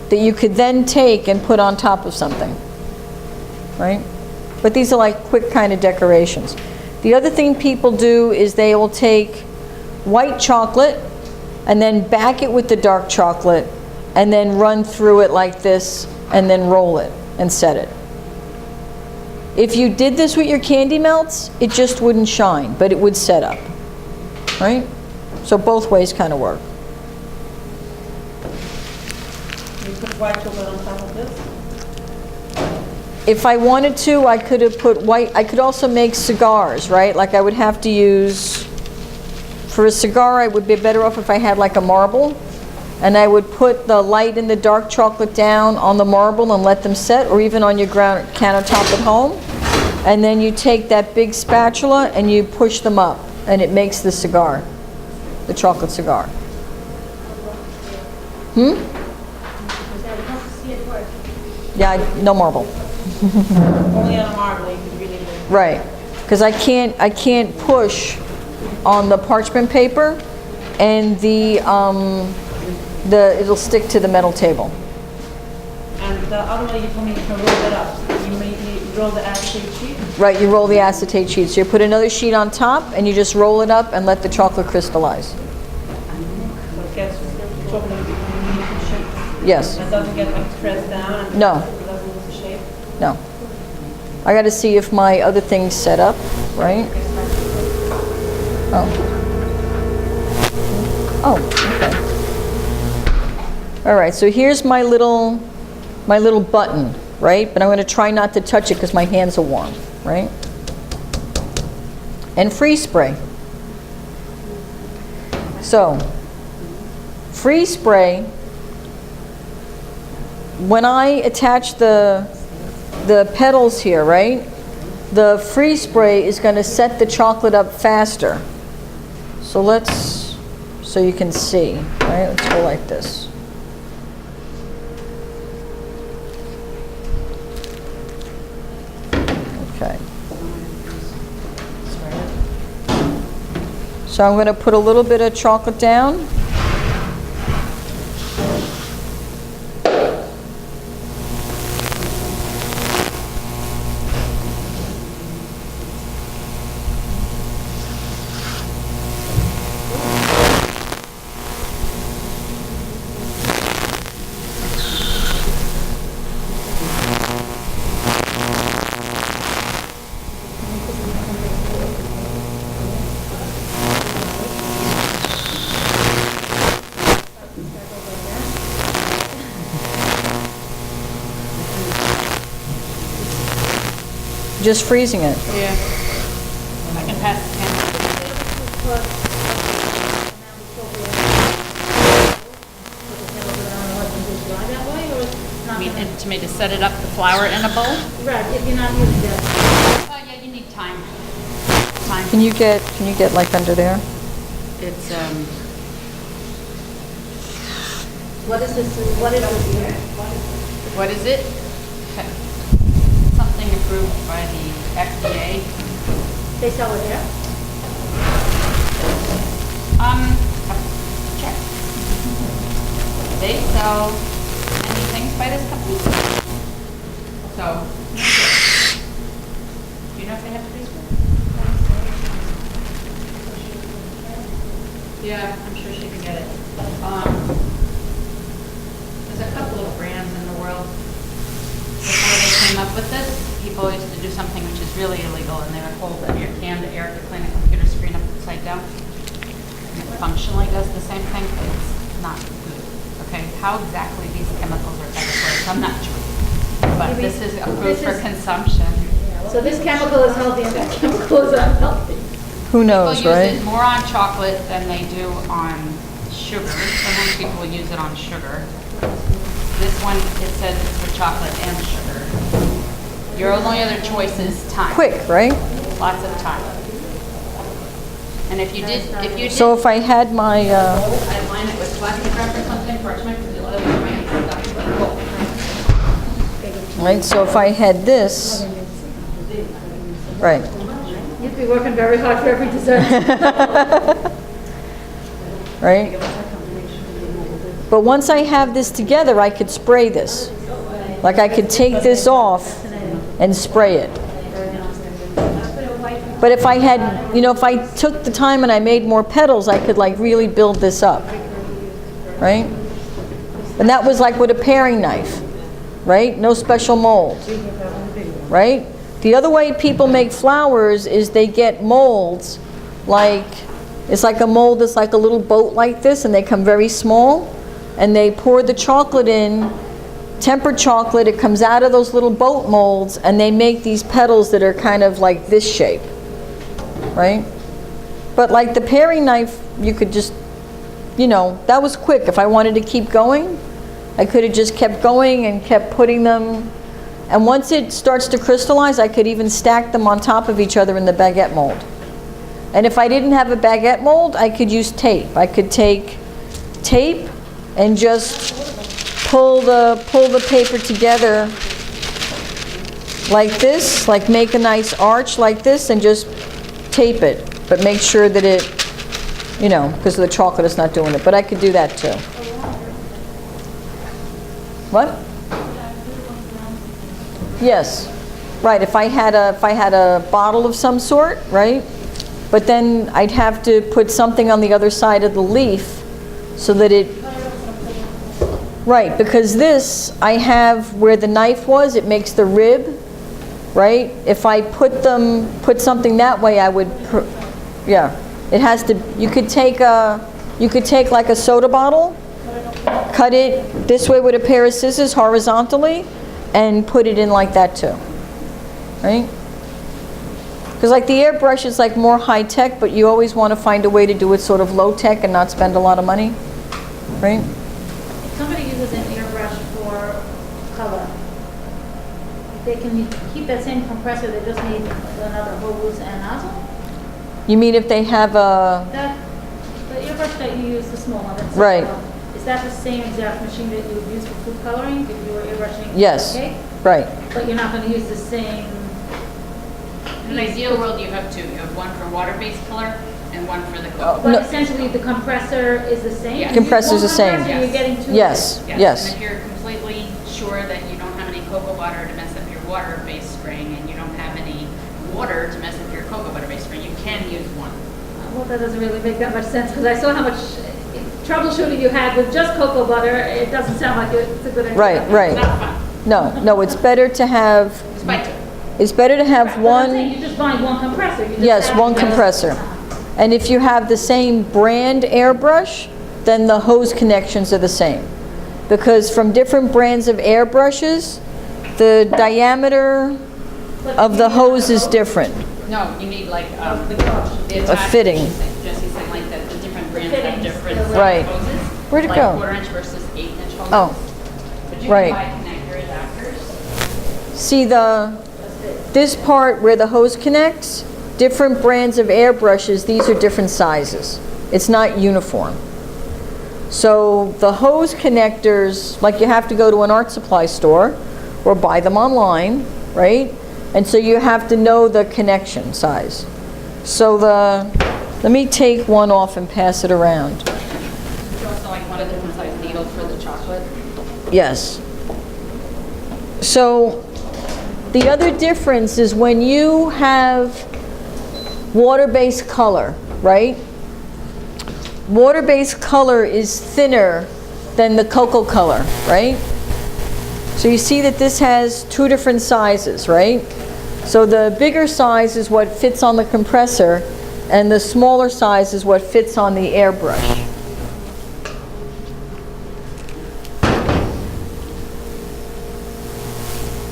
that you could then take and put on top of something, right? But these are like quick kind of decorations. The other thing people do is they will take white chocolate and then back it with the dark chocolate and then run through it like this and then roll it and set it. If you did this with your candy melts, it just wouldn't shine, but it would set up, right? So both ways kind of work. You put white chocolate on top of this? If I wanted to, I could have put white. I could also make cigars, right? Like I would have to use, for a cigar, I would be better off if I had like a marble. And I would put the light and the dark chocolate down on the marble and let them set, or even on your countertop at home. And then you take that big spatula and you push them up, and it makes the cigar, the chocolate cigar. Yeah, no marble. Only on a marble you could really do. Right, because I can't push on the parchment paper, and it'll stick to the metal table. And the other way you told me you can roll it up. You roll the acetate sheet? Right, you roll the acetate sheet. So you put another sheet on top, and you just roll it up and let the chocolate crystallize. So it gets chocolate in shape? Yes. It doesn't get like pressed down? And No. It doesn't lose the shape? No. I got to see if my other thing's set up, right? Oh. Oh, okay. All right, so here's my little button, right? But I'm going to try not to touch it because my hands are warm, right? And freeze spray. So, freeze spray, when I attach the petals here, right? The freeze spray is going to set the chocolate up faster. So so you can see, right? Let's go like this. Okay. So I'm going to put a little bit of chocolate down. Just freezing it. Yeah. I can pass the to me to set it up, the flour in a bowl? Right, if you're not using that. Oh, yeah, you need time. Can you get like under there? It's, What is this here? what is it? Okay. Something approved by the FDA. They sell it here? Check. They sell many things by this company. So, do you know if they have to freeze? Yeah, I'm sure she can get it. There's a couple of brands in the world. Before they came up with this, people used to do something which is really illegal, and they would hold a can to air to clean a computer screen upside down. And it functionally does the same thing, but it's not good. Okay, how exactly these chemicals are decor, I'm not sure. But this is approved for consumption. So this chemical is healthy and that chemical is unhealthy. Who knows, People right? use it more on chocolate than they do on sugar. Sometimes people use it on sugar. This one, it says it's for chocolate and sugar. Your only other choice is time. Quick, right? Lots of time. And if you did, So if I had my, I'd line it with plastic wrap or something, parchment, because you'll otherwise right, so if I had this, right. You'd be working very hard for every dessert. Right? But once I have this together, I could spray this. Like I could take this off and spray it. But if I had, you know, if I took the time and I made more petals, I could like really build this up, right? And that was like with a paring knife, right? No special mold, right? The other way people make flowers is they get molds, like, it's like a mold that's like a little boat like this, and they come very small, and they pour the chocolate in, tempered chocolate, it comes out of those little boat molds, and they make these petals that are kind of like this shape, right? But like the paring knife, you could just, you know, that was quick. If I wanted to keep going, I could have just kept going and kept putting them. And once it starts to crystallize, I could even stack them on top of each other in the baguette mold. And if I didn't have a baguette mold, I could use tape. I could take tape and just pull the paper together like this, like make a nice arch like this, and just tape it. But make sure that it, you know, because of the chocolate, it's not doing it. But I could do that too. What? Yes, right. If I had a bottle of some sort, right? But then I'd have to put something on the other side of the leaf so that it, right? Because this, I have where the knife was, it makes the rib, right? If I put something that way, I would, yeah. It has to. You could take like a soda bottle, cut it this way with a pair of scissors horizontally, and put it in like that too, right? Because like the airbrush is like more high tech, but you always want to find a way to do it sort of low tech and not spend a lot of money, right? If somebody uses an airbrush for color, they can keep that same compressor, they just need another hose and nozzle? You mean if they have a... The airbrush that you use, the small one, that's right. Is that the same exact machine that you would use for food coloring if you were airbrushing? Yes, cake? right. But you're not going to use the same... In an ideal world, you have two. You have one for water-based color and one for the cocoa. But No. essentially, the compressor is the same? Yes. Compressor's the same. Compressor, you're getting two. Yes, yes. And if you're completely sure that you don't have any cocoa butter to mess up your water-based spraying, and you don't have any water to mess up your cocoa butter-based spraying, you can use one. Well, that doesn't really make that much sense, because I saw how much troubleshooting you had with just cocoa butter. It doesn't sound like it's a good idea. Right, It's right. not fun. No, it's better to have, Spike it. it's better to have But I'm saying one, you just buy one compressor. You just yes, add- one compressor. And if you have the same brand airbrush, then the hose connections are the same. Because from different brands of airbrushes, the diameter of the hose is different. No, you need like A fitting. Jesse's saying like that the different brands have Fittings. different Right. hoses. Where'd it like go? 1/4 inch versus 8-inch hoses. Oh, But you right. can buy connector adapters. See this part where the hose connects, different brands of airbrushes, these are different sizes. It's not uniform. So the hose connectors, like you have to go to an art supply store or buy them online, right? And so you have to know the connection size. So let me take one off and pass it around. You also like want a different size needle for the chocolate. Yes. So the other difference is when you have water-based color, right? Water-based color is thinner than the cocoa color, right? So you see that this has two different sizes, right? So the bigger size is what fits on the compressor, and the smaller size is what fits on the airbrush.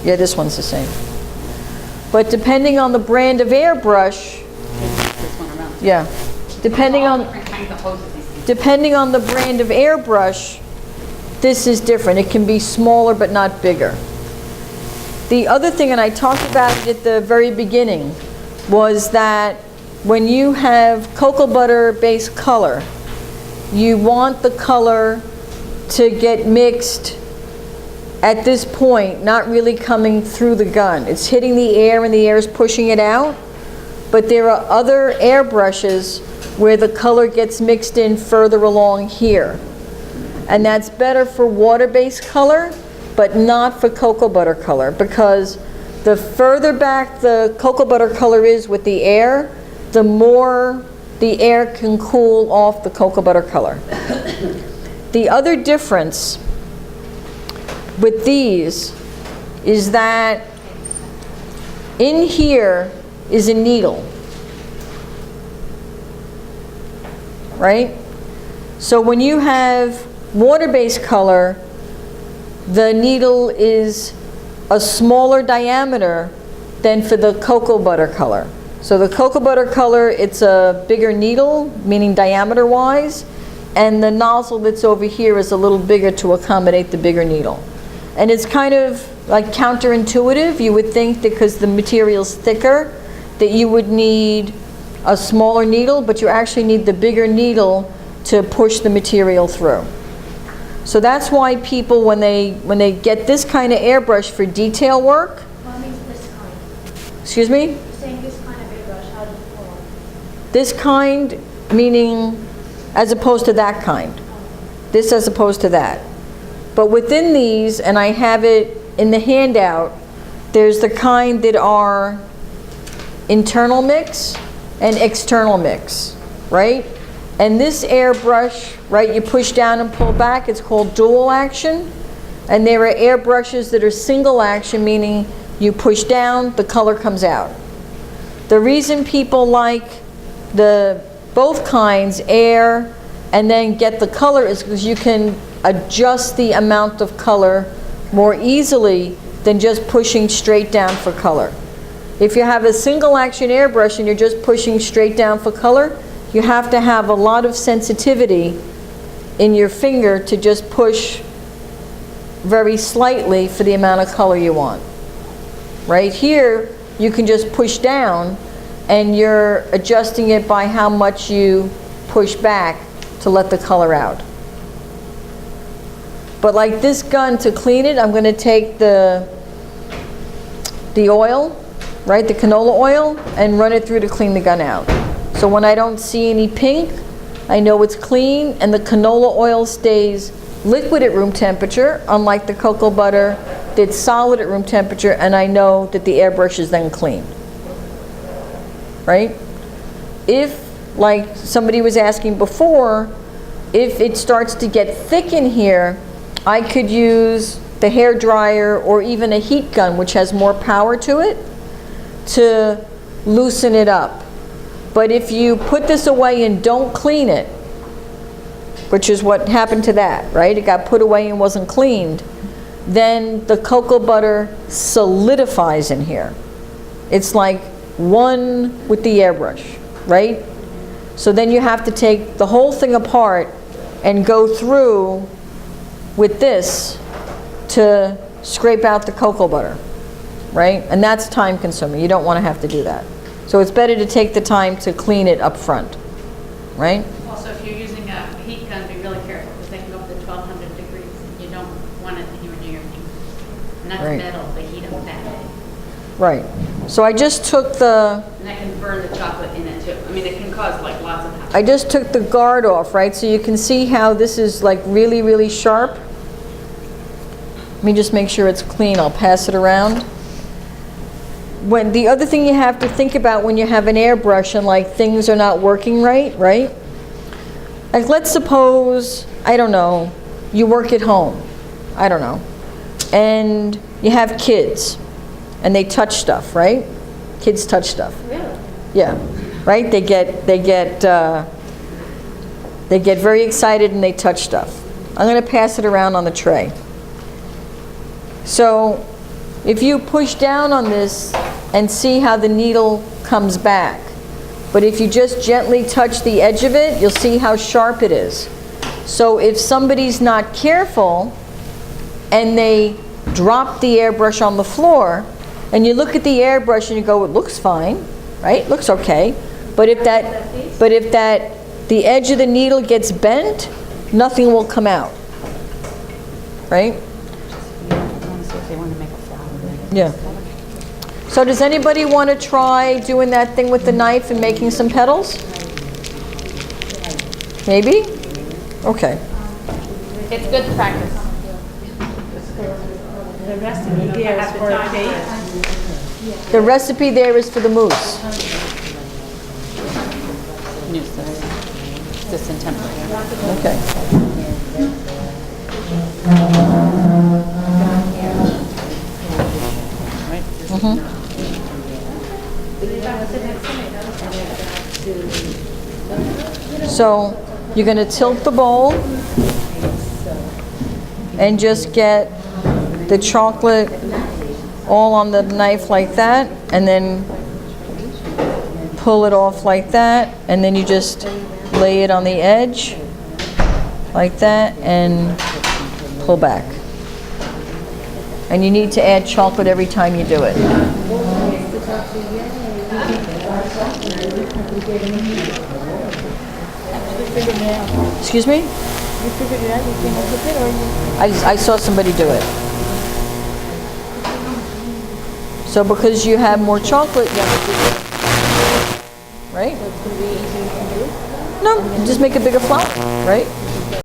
Yeah, this one's the same. But depending on the brand of airbrush, This one around. yeah, depending All on different kinds of hoses these days. depending on the brand of airbrush, this is different. It can be smaller but not bigger. The other thing, and I talked about it at the very beginning, was that when you have cocoa butter based color, you want the color to get mixed at this point, not really coming through the gun. It's hitting the air and the air is pushing it out, but there are other airbrushes where the color gets mixed in further along here. And that's better for water-based color, but not for cocoa butter color, because the further back the cocoa butter color is with the air, the more the air can cool off the cocoa butter color. The other difference with these is that in here is a needle, right? So when you have water-based color, the needle is a smaller diameter than for the cocoa butter color. So the cocoa butter color, it's a bigger needle, meaning diameter-wise, and the nozzle that's over here is a little bigger to accommodate the bigger needle. And it's kind of like counterintuitive. You would think that because the material's thicker, that you would need a smaller needle, but you actually need the bigger needle to push the material through. So that's why people, when they get this kind of airbrush for detail work. What means this kind? Excuse me? You're saying this kind of airbrush, how does it fall? This kind, meaning as opposed to that kind. This as opposed to that. But within these, and I have it in the handout, there's the kind that are internal mix and external mix, right? And this airbrush, right, you push down and pull back, it's called dual action. And there are airbrushes that are single action, meaning you push down, the color comes out. The reason people like both kinds, air and then get the color, is because you can adjust the amount of color more easily than just pushing straight down for color. If you have a single action airbrush and you're just pushing straight down for color, you have to have a lot of sensitivity in your finger to just push very slightly for the amount of color you want. Right here, you can just push down and you're adjusting it by how much you push back to let the color out. But like this gun, to clean it, I'm going to take the oil, right, the canola oil, and run it through to clean the gun out. So when I don't see any pink, I know it's clean, and the canola oil stays liquid at room temperature, unlike the cocoa butter that's solid at room temperature, and I know that the airbrush is then clean. Right? If, like somebody was asking before, if it starts to get thick in here, I could use the hair dryer or even a heat gun, which has more power to it, to loosen it up. But if you put this away and don't clean it, which is what happened to that, right? It got put away and wasn't cleaned, then the cocoa butter solidifies in here. It's like one with the airbrush, right? So then you have to take the whole thing apart and go through with this to scrape out the cocoa butter, right? And that's time consuming. You don't want to have to do that. So it's better to take the time to clean it up front, right? Also, if you're using a heat gun, be really careful because they can go up to 1200 degrees. You don't want it anywhere near your fingers. And that's Right. metal, they heat up fast. Right. So I just took the, And that can burn the chocolate in it too. I mean, it can cause like lots of hazards. I just took the guard off, right? So you can see how this is like really, really sharp. Let me just make sure it's clean. I'll pass it around. When the other thing you have to think about when you have an airbrush and like things are not working right? Like let's suppose, I don't know, you work at home, I don't know, and you have kids and they touch stuff, right? Kids touch stuff. Really? Yeah, right? They get very excited and they touch stuff. I'm going to pass it around on the tray. So if you push down on this and see how the needle comes back, but if you just gently touch the edge of it, you'll see how sharp it is. So if somebody's not careful and they drop the airbrush on the floor, and you look at the airbrush and you go, it looks fine, right? Looks okay. But if the edge of the needle gets bent, nothing will come out, right? Yeah. So does anybody want to try doing that thing with the knife and making some petals? Maybe? Okay. It's good practice. The rest of it here is for a cake. The recipe there is for the mousse. Use this in template. Okay. Right? So you're going to tilt the bowl and just get the chocolate all on the knife like that, and then pull it off like that, and then you just lay it on the edge like that and pull back. And you need to add chocolate every time you do it. Excuse me? You figured it out, you came up with it, or you? I saw somebody do it. So because you have more chocolate, you have to do it. Right? It's gonna be easier to do? No, just make a bigger flower, right?